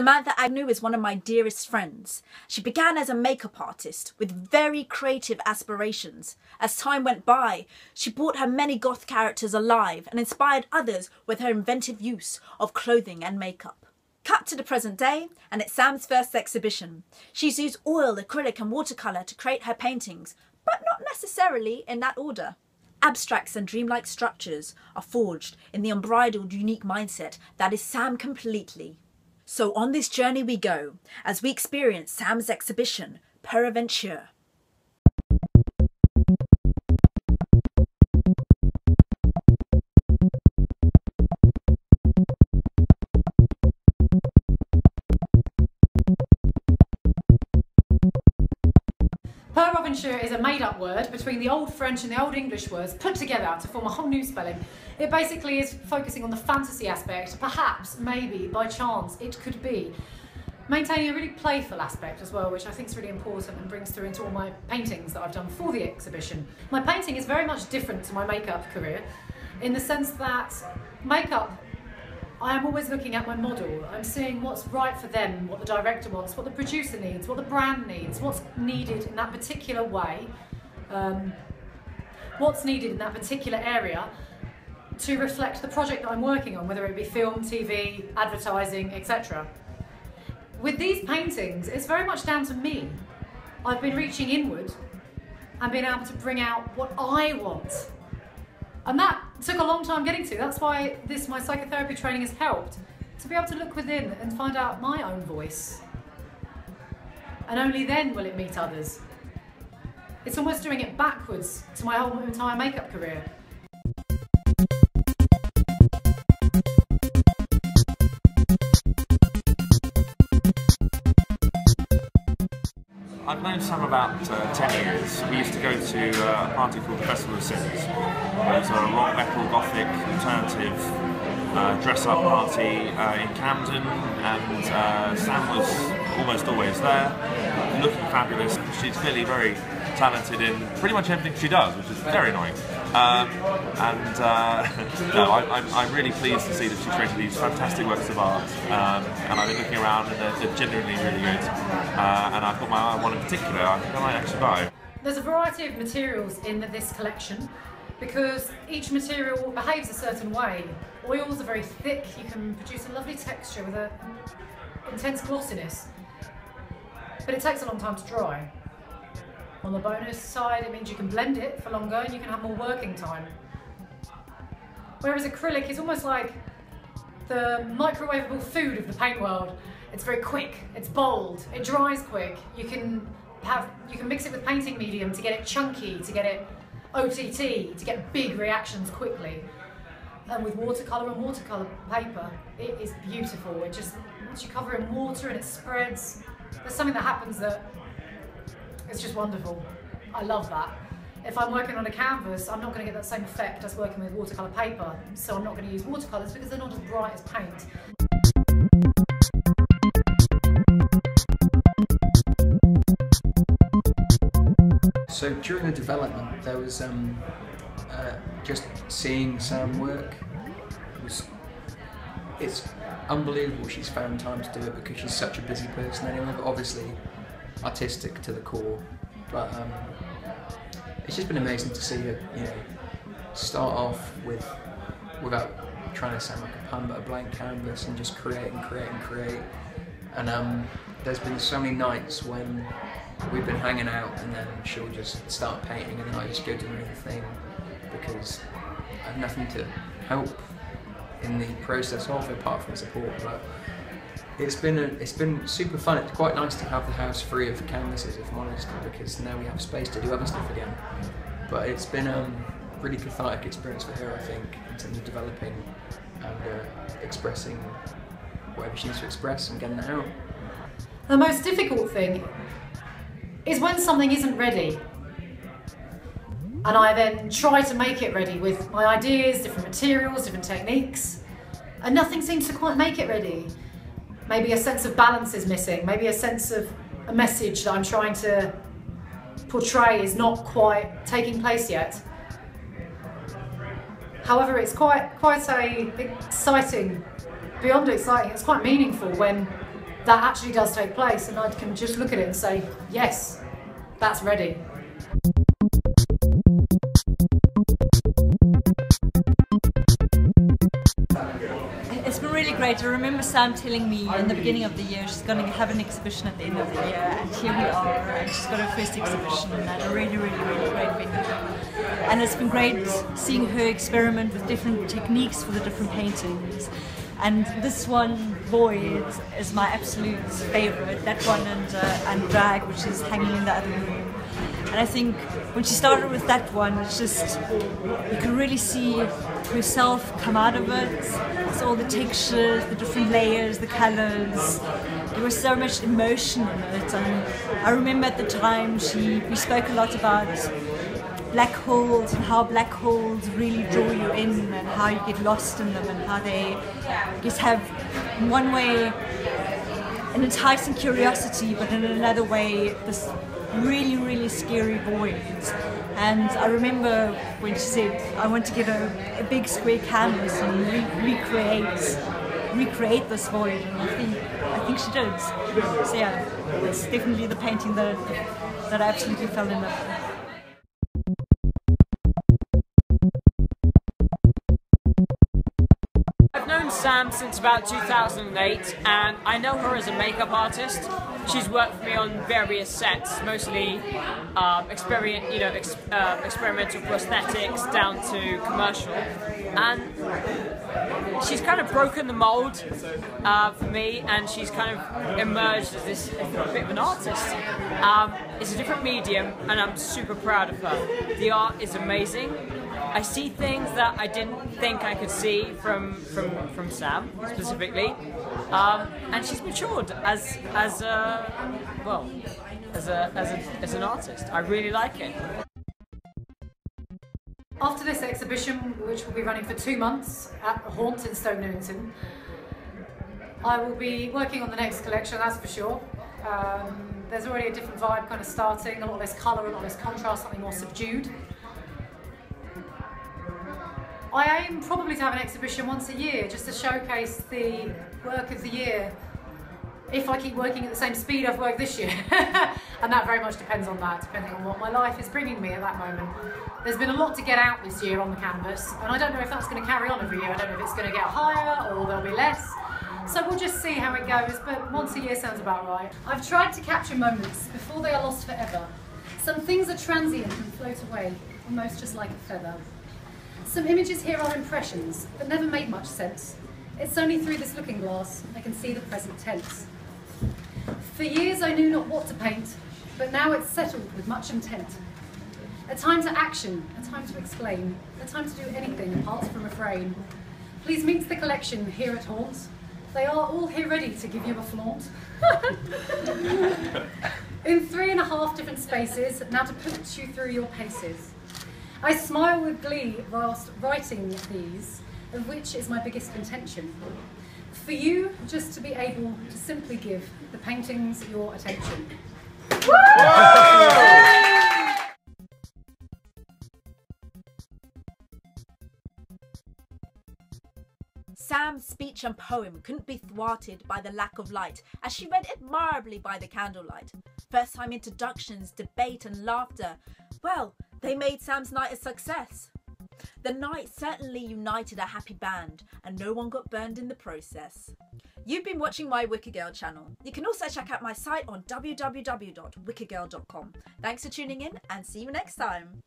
Samantha Agnew is one of my dearest friends. She began as a makeup artist with very creative aspirations. As time went by, she brought her many goth characters alive and inspired others with her inventive use of clothing and makeup. Cut to the present day, and it's Sam's first exhibition. She's used oil, acrylic and watercolour to create her paintings, but not necessarily in that order. Abstracts and dreamlike structures are forged in the unbridled, unique mindset that is Sam completely. So on this journey we go, as we experience Sam's exhibition, Peraventure. Peraventure is a made-up word between the Old French and the Old English words put together to form a whole new spelling. It basically is focusing on the fantasy aspect, perhaps, maybe, by chance, it could be. Maintaining a really playful aspect as well, which I think is really important and brings through into all my paintings that I've done for the exhibition. My painting is very much different to my makeup career in the sense that makeup, I am always looking at my model. I'm seeing what's right for them, what the director wants, what the producer needs, what the brand needs, what's needed in that particular way, what's needed in that particular area to reflect the project that I'm working on, whether it be film, TV, advertising, etc. With these paintings, it's very much down to me. I've been reaching inward and being able to bring out what I want. And that took a long time getting to. That's why my psychotherapy training has helped, to be able to look within and find out my own voice. And only then will it meet others. It's almost doing it backwards to my whole entire makeup career. I've known Sam about 10 years. We used to go to a party called the Festival of Sins. It was a rock, metal, gothic, alternative dress-up party in Camden, and Sam was almost always there, looking fabulous. She's clearly very talented in pretty much everything she does, which is very annoying. No, I'm really pleased to see that she's created these fantastic works of art, and I've been looking around and they're genuinely really good, and I've got my eye on one in particular I think I might actually buy. There's a variety of materials in this collection because each material behaves a certain way. Oils are very thick, you can produce a lovely texture with an intense glossiness, but it takes a long time to dry. On the bonus side, it means you can blend it for longer and you can have more working time. Whereas acrylic is almost like the microwavable food of the paint world. It's very quick, it's bold, it dries quick. You can mix it with painting medium to get it chunky, to get it OTT, to get big reactions quickly. And with watercolour and watercolour paper, it is beautiful. It just, once you cover it in water and it spreads, there's something that happens that it's just wonderful. I love that. If I'm working on a canvas, I'm not going to get that same effect as working with watercolour paper, so I'm not going to use watercolours because they're not as bright as paint. So during the development, there was just seeing Sam work. It's unbelievable she's found time to do it because she's such a busy person anyway, but obviously artistic to the core. But it's just been amazing to see her, you know, start off without trying to sound like a pun, but a blank canvas and just create and create and create. And there's been so many nights when we've been hanging out and then she'll just start painting and then I just go do another thing because I have nothing to help in the process of it apart from support. But it's been super fun. It's quite nice to have the house free of canvases, if I'm honest, because now we have space to do other stuff again. But it's been a really cathartic experience for her, I think, in terms of developing and expressing whatever she needs to express and getting it out. The most difficult thing is when something isn't ready. And I then try to make it ready with my ideas, different materials, different techniques, and nothing seems to quite make it ready. Maybe a sense of balance is missing, maybe a sense of a message that I'm trying to portray is not quite taking place yet. However, it's quite exciting, beyond exciting, it's quite meaningful when that actually does take place, and I can just look at it and say, yes, that's ready. It's been really great. I remember Sam telling me in the beginning of the year she's going to have an exhibition at the end of the year, and here we are, and she's got her first exhibition at a really great venue. And it's been great seeing her experiment with different techniques for the different paintings. And this one, Void, is my absolute favourite. That one and Drag, which is hanging in the other room. And I think when she started with that one, it's just, you can really see herself come out of it. It's all the textures, the different layers, the colours. There was so much emotion in it. And I remember at the time we spoke a lot about black holes and how black holes really draw you in and how you get lost in them and how they just have, in one way, an enticing curiosity, but in another way, this really scary void. And I remember when she said, I want to get a big square canvas and recreate this void, and I think she did. So yeah, it's definitely the painting that I absolutely fell in love with. I've known Sam since about 2008, and I know her as a makeup artist. She's worked with me on various sets, mostly experimental prosthetics down to commercial, and she's kind of broken the mold for me, and she's kind of emerged as this bit of an artist. It's a different medium, and I'm super proud of her. The art is amazing. I see things that I didn't think I could see from Sam specifically, and she's matured as an artist. I really like it. After this exhibition, which will be running for 2 months at the Haunt in Stoke Newington, I will be working on the next collection, that's for sure. There's already a different vibe kind of starting, a lot less colour, a lot less contrast, something more subdued. I aim probably to have an exhibition once a year, just to showcase the work of the year, if I keep working at the same speed I've worked this year. And that very much depends on that, depending on what my life is bringing me at that moment. There's been a lot to get out this year on the canvas, and I don't know if that's going to carry on every year. I don't know if it's going to get higher or there'll be less. So we'll just see how it goes, but once a year sounds about right. I've tried to capture moments before they are lost forever. Some things are transient and float away, almost just like a feather. Some images here are impressions, but never made much sense. It's only through this looking glass I can see the present tense. For years I knew not what to paint, but now it's settled with much intent. A time to action, a time to explain, a time to do anything apart from refrain. Please meet the collection here at Haunt. They are all here ready to give you a flaunt. In 3.5 different spaces, now to put you through your paces. I smile with glee whilst writing these, of which is my biggest intention. For you, just to be able to simply give the paintings your attention. Sam's speech and poem couldn't be thwarted by the lack of light, as she read admirably by the candlelight. First-time introductions, debate and laughter, well, they made Sam's night a success. The night certainly united a happy band, and no one got burned in the process. You've been watching my Wicked Girl channel. You can also check out my site on www.wickedgirl.com. Thanks for tuning in, and see you next time.